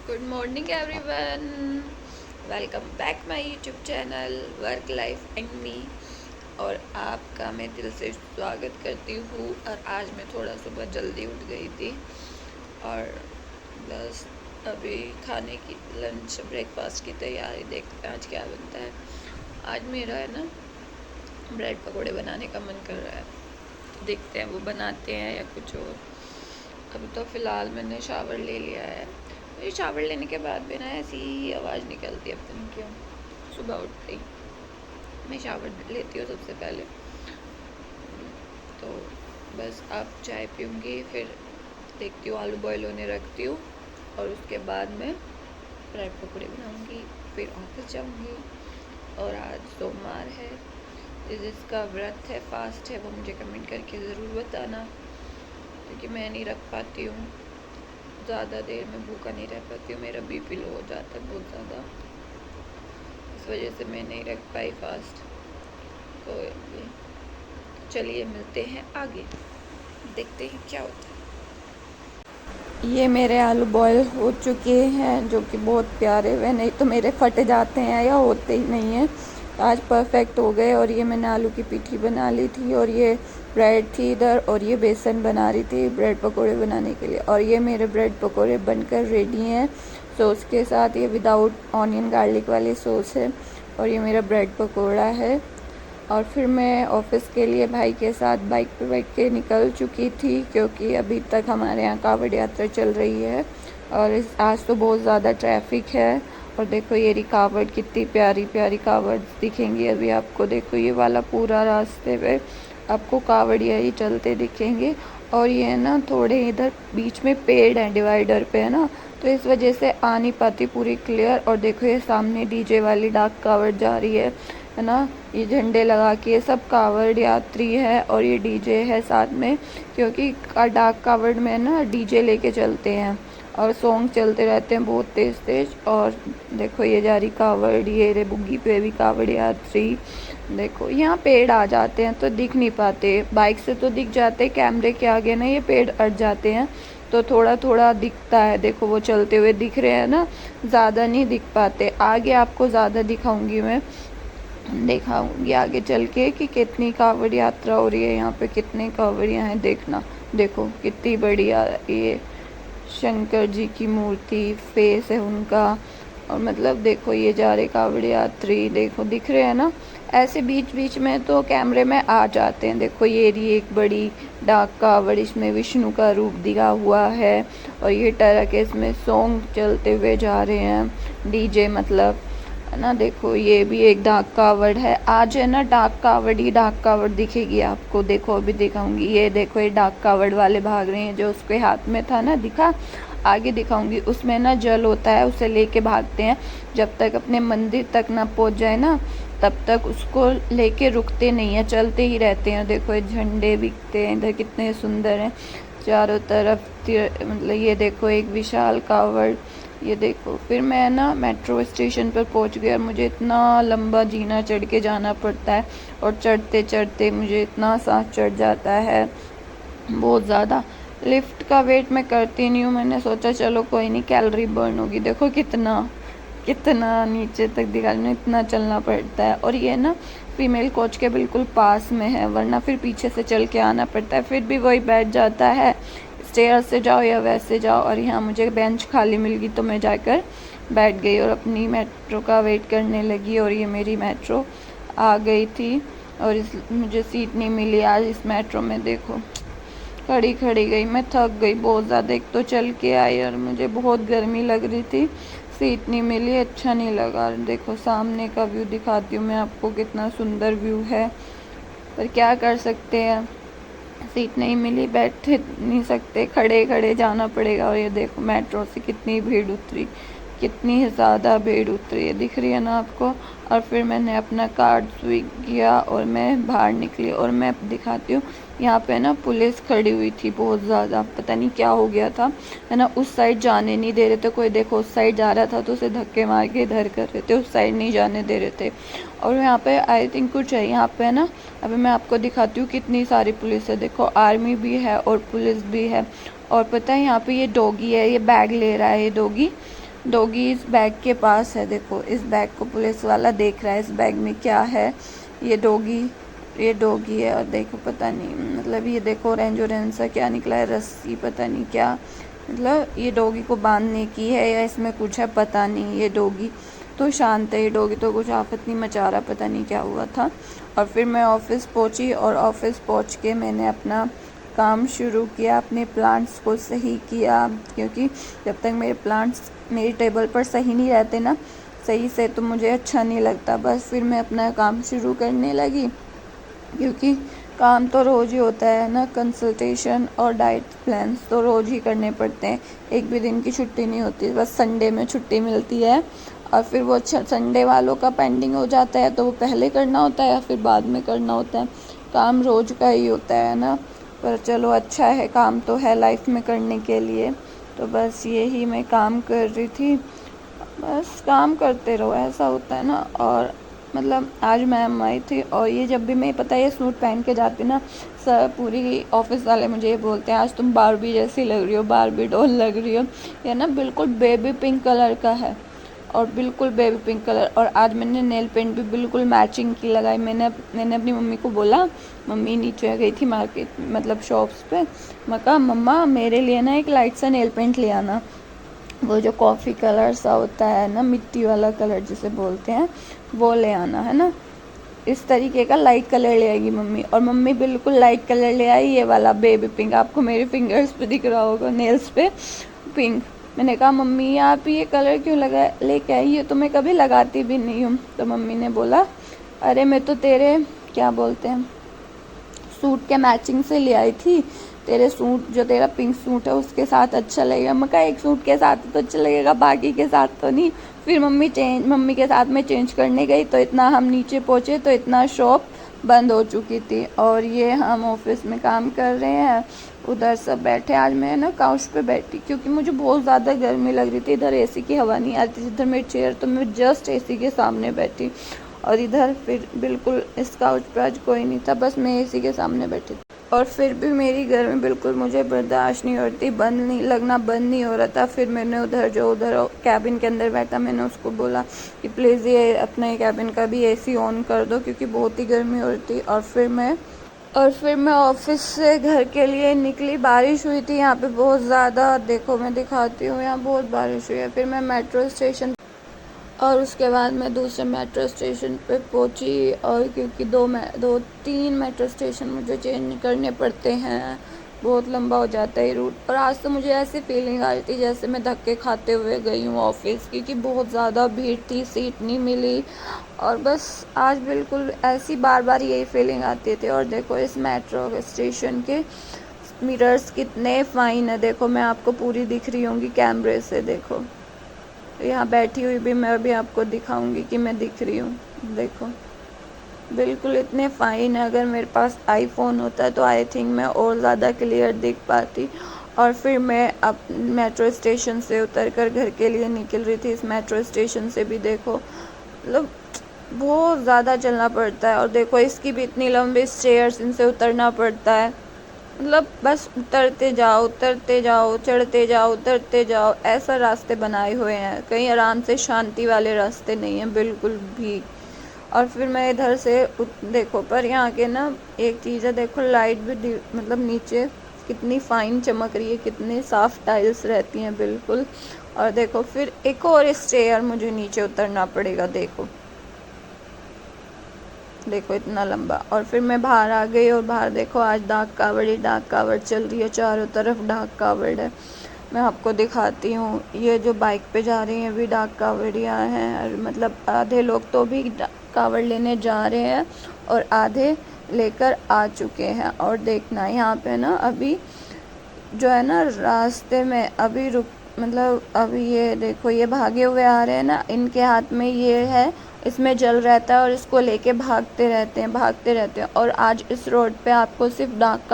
Good morning everyone, welcome back my YouTube channel work life and me. और आपका मैं दिल से स्वागत करती हूँ। और आज मैं थोड़ा सुबह जल्दी उठ गई थी और बस अभी खाने की लंच ब्रेकफास्ट की तैयारी, देखते हैं आज क्या बनता है। आज मेरा है ना ब्रेड पकोड़े बनाने का मन कर रहा है, देखते हैं वो बनाते हैं या कुछ और। अभी तो फ़िलहाल मैंने शावर ले लिया है। मुझे शावर लेने के बाद भी ना ऐसी ही आवाज़ निकलती है, पता नहीं क्यों। सुबह उठते ही मैं शावर लेती हूँ सबसे पहले, तो बस अब चाय पीऊँगी, फिर देखती हूँ आलू बॉयल होने रखती हूँ और उसके बाद मैं ब्रेड पकौड़े बनाऊँगी, फिर ऑफिस जाऊँगी। और आज सोमवार है, जिसका व्रत है, फास्ट है, वो मुझे कमेंट करके ज़रूर बताना, क्योंकि मैं नहीं रख पाती हूँ, ज़्यादा देर में भूखा नहीं रह पाती हूँ। मेरा बीपी लो हो जाता है बहुत ज़्यादा, इस वजह से मैं नहीं रख पाई फास्ट। तो चलिए मिलते हैं आगे, देखते हैं क्या होता है। ये मेरे आलू बॉयल हो चुके हैं, जो कि बहुत प्यारे हुए, नहीं तो मेरे फट जाते हैं या होते ही नहीं हैं। आज परफेक्ट हो गए। और ये मैंने आलू की पिठी बना ली थी, और ये ब्रेड थी इधर, और ये बेसन बना रही थी ब्रेड पकोड़े बनाने के लिए। और ये मेरे ब्रेड पकोड़े बनकर रेडी हैं सॉस के साथ। ये विदाउट ऑनियन गार्लिक वाली सॉस है, और ये मेरा ब्रेड पकोड़ा है। और फिर मैं ऑफ़िस के लिए भाई के साथ बाइक पे बैठ के निकल चुकी थी, क्योंकि अभी तक हमारे यहाँ कावड़ यात्रा चल रही है और आज तो बहुत ज़्यादा ट्रैफिक है। और देखो ये कावड़, कितनी प्यारी प्यारी कावड़ दिखेंगी अभी आपको। देखो ये वाला पूरा रास्ते पे आपको कावड़िया ही चलते दिखेंगे। और ये ना थोड़े इधर बीच में पेड़ है, डिवाइडर पे है ना, तो इस वजह से आ नहीं पाती पूरी क्लियर। और देखो ये सामने डीजे वाली डाक कावड़ जा रही है ना, ये झंडे लगा के। ये सब कावड़ यात्री है और ये डीजे है साथ में, क्योंकि डाक कावड़ में ना डीजे लेके चलते हैं और सॉन्ग चलते रहते हैं बहुत तेज़ तेज़। और देखो ये जा रही कावड़, ये रे बुग्गी पे भी कावड़ यात्री। देखो यहाँ पेड़ आ जाते हैं तो दिख नहीं पाते, बाइक से तो दिख जाते, कैमरे के आगे ना ये पेड़ अट जाते हैं तो थोड़ा थोड़ा दिखता है। देखो वो चलते हुए दिख रहे हैं ना, ज़्यादा नहीं दिख पाते। आगे आपको ज़्यादा दिखाऊंगी मैं, दिखाऊंगी आगे चल के कि कितनी कावड़ यात्रा हो रही है यहाँ पे, कितने कावड़ियाँ हैं देखना। देखो कितनी बढ़िया ये शंकर जी की मूर्ति, फेस है उनका। और मतलब देखो ये जा रहे कावड़ यात्री, देखो दिख रहे हैं ना। ऐसे बीच बीच में तो कैमरे में आ जाते हैं। देखो ये रही एक बड़ी डाक कावड़, इसमें विष्णु का रूप दिया हुआ है। और ये ट्रक है, इसमें सॉन्ग चलते हुए जा रहे हैं, डीजे मतलब, है ना। देखो ये भी एक डाक कावड़ है। आज है ना डाक कावड़ ही डाक कावड़ दिखेगी आपको। देखो अभी दिखाऊंगी, ये देखो ये डाक कावड़ वाले भाग रहे हैं, जो उसके हाथ में था ना, दिखा, आगे दिखाऊंगी। उसमें ना जल होता है, उसे लेके भागते हैं, जब तक अपने मंदिर तक ना पहुंच जाए ना, तब तक उसको लेके रुकते नहीं है, चलते ही रहते हैं। देखो ये झंडे बिकते हैं इधर, कितने सुंदर हैं चारों तरफ। मतलब ये देखो एक विशाल कावड़, ये देखो। फिर मैं ना मेट्रो स्टेशन पर पहुंच गई, और मुझे इतना लंबा जीना चढ़ के जाना पड़ता है, और चढ़ते चढ़ते मुझे इतना सांस चढ़ जाता है बहुत ज़्यादा। लिफ्ट का वेट मैं करती नहीं हूँ, मैंने सोचा चलो कोई नहीं, कैलोरी बर्न होगी। देखो कितना कितना नीचे तक दिखा, इतना चलना पड़ता है। और ये ना फीमेल कोच के बिल्कुल पास में है, वरना फिर पीछे से चल के आना पड़ता है, फिर भी वही बैठ जाता है, स्टेयर से जाओ या वैसे जाओ। और यहाँ मुझे बेंच खाली मिल गई तो मैं जाकर बैठ गई और अपनी मेट्रो का वेट करने लगी। और ये मेरी मेट्रो आ गई थी, और मुझे सीट नहीं मिली आज इस मेट्रो में। देखो खड़ी खड़ी गई, मैं थक गई बहुत ज़्यादा, एक तो चल के आई और मुझे बहुत गर्मी लग रही थी, सीट नहीं मिली, अच्छा नहीं लगा। देखो सामने का व्यू दिखाती हूँ मैं आपको, कितना सुंदर व्यू है, पर क्या कर सकते हैं, सीट नहीं मिली, बैठ नहीं सकते, खड़े खड़े जाना पड़ेगा। और ये देखो मेट्रो से कितनी भीड़ उतरी, कितनी ज़्यादा भीड़ उतरी है, दिख रही है ना आपको। और फिर मैंने अपना कार्ड स्वीप किया और मैं बाहर निकली। और मैं दिखाती हूँ, यहाँ पे ना पुलिस खड़ी हुई थी बहुत ज़्यादा, पता नहीं क्या हो गया था, है ना। उस साइड जाने नहीं दे रहे थे कोई, देखो उस साइड जा रहा था तो उसे धक्के मार के इधर कर रहे थे, उस साइड नहीं जाने दे रहे थे। और यहाँ पे आई थिंक कुछ है यहाँ पे ना, अभी मैं आपको दिखाती हूँ कितनी सारी पुलिस है। देखो आर्मी भी है और पुलिस भी है। और पता है यहाँ पे ये डॉगी है, ये बैग ले रहा है ये डॉगी, डॉगी इस बैग के पास है। देखो इस बैग को पुलिस वाला देख रहा है, इस बैग में क्या है। ये डॉगी है और देखो पता नहीं, मतलब ये देखो ऑरेंज सा क्या निकला है, रस्सी पता नहीं क्या, मतलब ये डॉगी को बांधने की है या इसमें कुछ है पता नहीं। ये डॉगी तो शांत है, ये डॉगी तो कुछ आफत नहीं मचा रहा, पता नहीं क्या हुआ था। और फिर मैं ऑफिस पहुंची और ऑफिस पहुंच के मैंने अपना काम शुरू किया, अपने प्लांट्स को सही किया, क्योंकि जब तक मेरे प्लांट्स मेरी टेबल पर सही नहीं रहते ना सही से तो मुझे अच्छा नहीं लगता। बस फिर मैं अपना काम शुरू करने लगी, क्योंकि काम तो रोज़ ही होता है ना, कंसल्टेशन और डाइट प्लान्स तो रोज़ ही करने पड़ते हैं, एक भी दिन की छुट्टी नहीं होती, बस संडे में छुट्टी मिलती है। और फिर वो संडे वालों का पेंडिंग हो जाता है तो वो पहले करना होता है या फिर बाद में करना होता है। काम रोज़ का ही होता है ना, पर चलो अच्छा है, काम तो है लाइफ में करने के लिए। तो बस यही मैं काम कर रही थी, बस काम करते रहो ऐसा होता है ना। और मतलब आज मैम आई थी और ये जब भी मैं पता है ये सूट पहन के जाती ना, सर पूरी ऑफिस वाले मुझे ये बोलते हैं आज तुम बारबी जैसी लग रही हो, बारबी डॉल लग रही हो। ये ना बिल्कुल बेबी पिंक कलर का है और बिल्कुल बेबी पिंक कलर। और आज मैंने नेल पेंट भी बिल्कुल मैचिंग की लगाई। मैंने अपनी मम्मी को बोला, मम्मी नीचे गई थी मार्केट मतलब शॉप्स पे, मैं कहा मम्मा मेरे लिए ना एक लाइट सा नेल पेंट ले आना, वो जो कॉफ़ी कलर सा होता है ना, मिट्टी वाला कलर जिसे बोलते हैं, वो ले आना है ना। इस तरीके का लाइट कलर ले आएगी मम्मी, और मम्मी बिल्कुल लाइट कलर ले आई, ये वाला बेबी पिंक, आपको मेरे फिंगर्स पे दिख रहा होगा, नेल्स पे पिंक। मैंने कहा मम्मी आप ये कलर क्यों लगा लेके आई, ये तो मैं कभी लगाती भी नहीं हूँ। तो मम्मी ने बोला अरे मैं तो तेरे क्या बोलते हैं सूट के मैचिंग से ले आई थी, तेरे सूट जो तेरा पिंक सूट है उसके साथ अच्छा लगेगा। मैं कहा एक सूट के साथ तो अच्छा लगेगा, बाकी के साथ तो नहीं। फिर मम्मी के साथ मैं चेंज करने गई तो इतना हम नीचे पहुँचे तो इतना शॉप बंद हो चुकी थी। और ये हम ऑफिस में काम कर रहे हैं, उधर सब बैठे। आज मैं ना काउच पे बैठी क्योंकि मुझे बहुत ज़्यादा गर्मी लग रही थी, इधर एसी की हवा नहीं आती थी, इधर मेरी चेयर तो मैं जस्ट एसी के सामने बैठी, और इधर फिर बिल्कुल इस काउच पे आज कोई नहीं था, बस मैं एसी के सामने बैठी थी। और फिर भी मेरी गर्मी बिल्कुल मुझे बर्दाश्त नहीं होती, बंद नहीं हो रहा था। फिर मैंने उधर कैबिन के अंदर बैठा, मैंने उसको बोला कि प्लीज़ ये अपने कैबिन का भी एसी ऑन कर दो क्योंकि बहुत ही गर्मी हो रही थी। और फिर मैं ऑफिस से घर के लिए निकली, बारिश हुई थी यहाँ पे बहुत ज़्यादा, देखो मैं दिखाती हूँ, यहाँ बहुत बारिश हुई है। फिर मैं मेट्रो स्टेशन और उसके बाद मैं दूसरे मेट्रो स्टेशन पे पहुंची, और क्योंकि 3 मेट्रो स्टेशन मुझे चेंज करने पड़ते हैं, बहुत लंबा हो जाता है ये रूट। और आज तो मुझे ऐसी फीलिंग आ रही थी जैसे मैं धक्के खाते हुए गई हूँ ऑफिस, क्योंकि बहुत ज़्यादा भीड़ थी, सीट नहीं मिली। और बस आज बिल्कुल ऐसी बार बार यही फीलिंग आती थी। और देखो इस मेट्रो स्टेशन के मिरर्स कितने फाइन है, देखो मैं आपको पूरी दिख रही होंगी कैमरे से, देखो यहाँ बैठी हुई भी मैं भी आपको दिखाऊंगी कि मैं दिख रही हूँ, देखो बिल्कुल इतने फाइन है। अगर मेरे पास आईफोन होता तो आई थिंक मैं और ज़्यादा क्लियर दिख पाती। और फिर मैं अब मेट्रो स्टेशन से उतरकर घर के लिए निकल रही थी। इस मेट्रो स्टेशन से भी देखो मतलब बहुत ज़्यादा चलना पड़ता है, और देखो इसकी भी इतनी लंबी स्टेयर्स, इनसे उतरना पड़ता है, मतलब बस उतरते जाओ चढ़ते जाओ उतरते जाओ, ऐसा रास्ते बनाए हुए हैं, कहीं आराम से शांति वाले रास्ते नहीं हैं बिल्कुल भी। और फिर मैं इधर से देखो, पर यहाँ के ना एक चीज़ है, देखो लाइट भी मतलब नीचे कितनी फाइन चमक रही है, कितनी साफ टाइल्स रहती हैं बिल्कुल। और देखो फिर एक और स्टेयर मुझे नीचे उतरना पड़ेगा, देखो इतना लंबा। और फिर मैं बाहर आ गई, और बाहर देखो आज डाक कावड़ चल रही है, चारों तरफ डाक कावड़ है। मैं आपको दिखाती हूँ, ये जो बाइक पे जा रही हैं भी डाक कावड़ियाँ हैं, मतलब आधे लोग तो भी कावड़ लेने जा रहे हैं और आधे लेकर आ चुके हैं। और देखना यहाँ पे ना अभी जो है ना रास्ते में अभी मतलब अभी ये देखो ये भागे हुए आ रहे हैं ना, इनके हाथ में ये है, इसमें जल रहता है और इसको लेके भागते रहते हैं। और आज इस रोड पे आपको सिर्फ डाक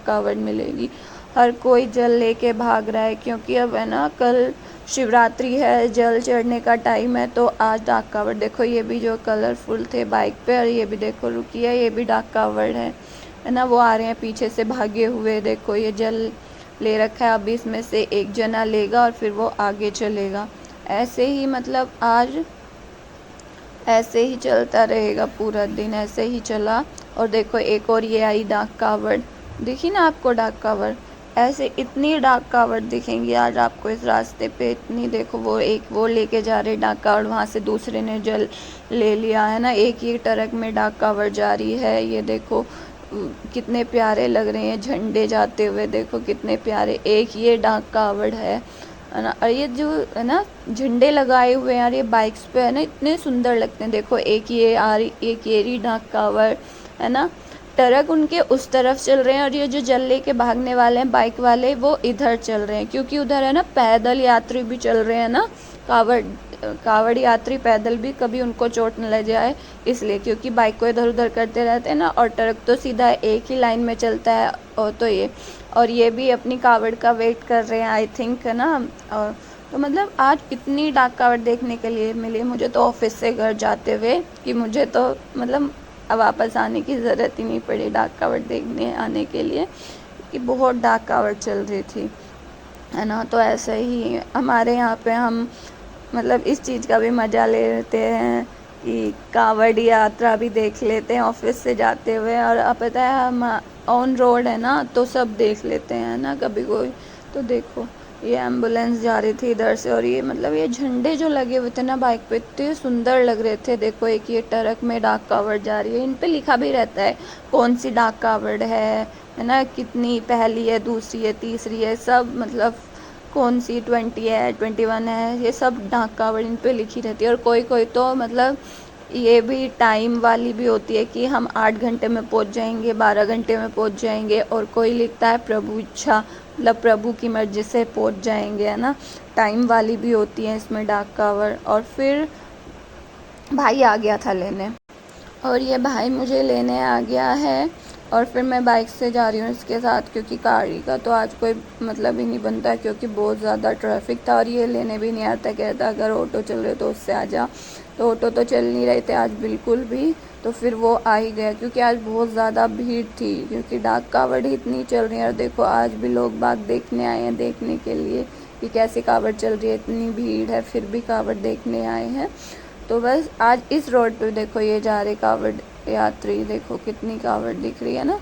कावड़ मिलेगी, हर कोई जल लेके भाग रहा है, क्योंकि अब है ना कल शिवरात्रि है, जल चढ़ने का टाइम है, तो आज डाक कावड़ देखो ये भी जो कलरफुल थे बाइक पे, और ये भी देखो रुकी है, ये भी डाक कावड़ है ना, वो आ रहे हैं पीछे से भागे हुए। देखो ये जल ले रखा है, अभी इसमें से एक जना लेगा और फिर वो आगे चलेगा। ऐसे ही मतलब आज ऐसे ही चलता रहेगा पूरा दिन, ऐसे ही चला। और देखो एक और ये आई डाक कावड़, दिखी ना आपको डाक कावड़? ऐसे इतनी डाक कावड़ दिखेंगी आज आपको इस रास्ते पे, इतनी। देखो वो एक वो लेके जा रहे डाक कावड़, वहाँ से दूसरे ने जल ले लिया है ना, एक ये ट्रक में डाक कावड़ जा रही है। ये देखो कितने प्यारे लग रहे हैं झंडे जाते हुए, देखो कितने प्यारे। एक ये डाक कावड़ है ना, और ये जो है ना झंडे लगाए हुए हैं यार, ये बाइक्स पे है ना, इतने सुंदर लगते हैं। देखो एक ये आ रही, एक ये रही डाक कावड़ है ना। ट्रक उनके उस तरफ चल रहे हैं, और ये जो जल लेके भागने वाले हैं बाइक वाले, वो इधर चल रहे हैं, क्योंकि उधर है ना पैदल यात्री भी चल रहे हैं ना, कावड़ यात्री पैदल भी, कभी उनको चोट न लग जाए इसलिए, क्योंकि बाइक को इधर उधर करते रहते हैं ना, और ट्रक तो सीधा एक ही लाइन में चलता है। और ये भी अपनी कावड़ का वेट कर रहे हैं आई थिंक, है ना। और तो मतलब आज इतनी डाक कावड़ देखने के लिए मिली मुझे तो ऑफिस से घर जाते हुए, कि मुझे तो मतलब अब वापस आने की ज़रूरत ही नहीं पड़ी डाक कावड़ देखने आने के लिए, कि बहुत डाक कावड़ चल रही थी, है ना। तो ऐसे ही हमारे यहाँ पे हम मतलब इस चीज़ का भी मज़ा ले लेते हैं कि कावड़ यात्रा भी देख लेते हैं ऑफिस से जाते हुए। और अब पता है हम ऑन रोड है ना, तो सब देख लेते हैं ना कभी कोई। तो देखो ये एम्बुलेंस जा रही थी इधर से, और ये मतलब ये झंडे जो लगे हुए थे ना बाइक पे, इतने सुंदर लग रहे थे। देखो एक ये ट्रक में डाक कावड़ जा रही है, इन पे लिखा भी रहता है कौन सी डाक कावड़ है ना, कितनी पहली है, दूसरी है, तीसरी है, सब मतलब कौन सी 20 है, 21 है, ये सब डाक कावड़ इन पे लिखी रहती है। और कोई कोई तो मतलब ये भी टाइम वाली भी होती है कि हम 8 घंटे में पहुंच जाएंगे, 12 घंटे में पहुंच जाएंगे। और कोई लिखता है प्रभु इच्छा, मतलब प्रभु की मर्जी से पहुंच जाएंगे, है ना। टाइम वाली भी होती है इसमें डाक कावड़। और फिर भाई आ गया था लेने, और ये भाई मुझे लेने आ गया है, और फिर मैं बाइक से जा रही हूँ इसके साथ, क्योंकि गाड़ी का तो आज कोई मतलब ही नहीं बनता, क्योंकि बहुत ज़्यादा ट्रैफिक था। और ये लेने भी नहीं आता, कहता अगर ऑटो चल रहे तो उससे आ जा। तो ऑटो तो चल नहीं रहे थे आज बिल्कुल भी, तो फिर वो आ ही गया, क्योंकि आज बहुत ज़्यादा भीड़ थी, क्योंकि डाक कावड़ ही इतनी चल रही है। और देखो आज भी लोग बाग देखने आए हैं, देखने के लिए कि कैसे कावड़ चल रही है, इतनी भीड़ है फिर भी कावड़ देखने आए हैं। तो बस आज इस रोड पे देखो ये जा रहे कावड़ यात्री, देखो कितनी कावड़ दिख रही है ना,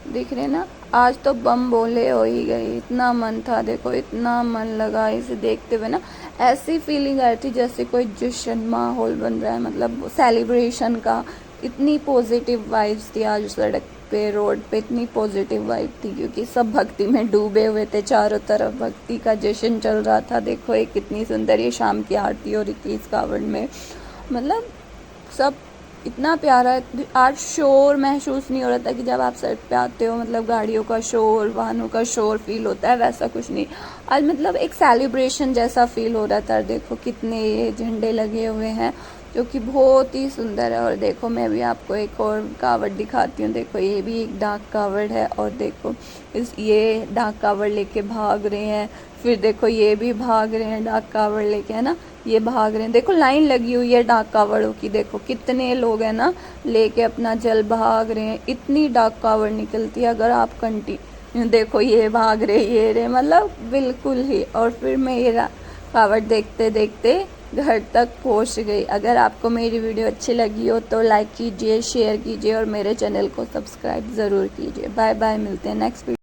दिख रही है ना। आज तो बम बोले हो ही गई, इतना मन था, देखो इतना मन लगा इसे देखते हुए ना। ऐसी फीलिंग आ रही थी जैसे कोई जश्न माहौल बन रहा है, मतलब सेलिब्रेशन का। इतनी पॉजिटिव वाइब्स थी आज सड़क पे, रोड पे इतनी पॉजिटिव वाइब थी, क्योंकि सब भक्ति में डूबे हुए थे, चारों तरफ भक्ति का जश्न चल रहा था। देखो एक कितनी सुंदर ये शाम की आरती हो रही थी इस कावड़ में, मतलब सब इतना प्यारा। आज शोर महसूस नहीं हो रहा था कि जब आप सड़क पे आते हो, मतलब गाड़ियों का शोर, वाहनों का शोर फील होता है, वैसा कुछ नहीं। आज मतलब एक सेलिब्रेशन जैसा फील हो रहा था। देखो कितने ये झंडे लगे हुए हैं, जो कि बहुत ही सुंदर है। और देखो मैं भी आपको एक और कावड़ दिखाती हूँ, देखो ये भी एक डाक कावड़ है, और देखो ये डाक कावड़ लेके भाग रहे हैं। फिर देखो ये भी भाग रहे हैं डाक कावड़ लेके, है ना, ये भाग रहे हैं। देखो लाइन लगी हुई है डाक कावड़ों की, देखो कितने लोग हैं ना लेके अपना जल भाग रहे हैं। इतनी डाक कावड़ निकलती है अगर आप कंटिन्यू देखो, ये भाग रहे, ये रहे, मतलब बिल्कुल ही। और फिर मैं ये कावड़ देखते देखते घर तक पहुंच गई। अगर आपको मेरी वीडियो अच्छी लगी हो तो लाइक कीजिए, शेयर कीजिए, और मेरे चैनल को सब्सक्राइब ज़रूर कीजिए। बाय बाय, मिलते हैं नेक्स्ट वीडियो।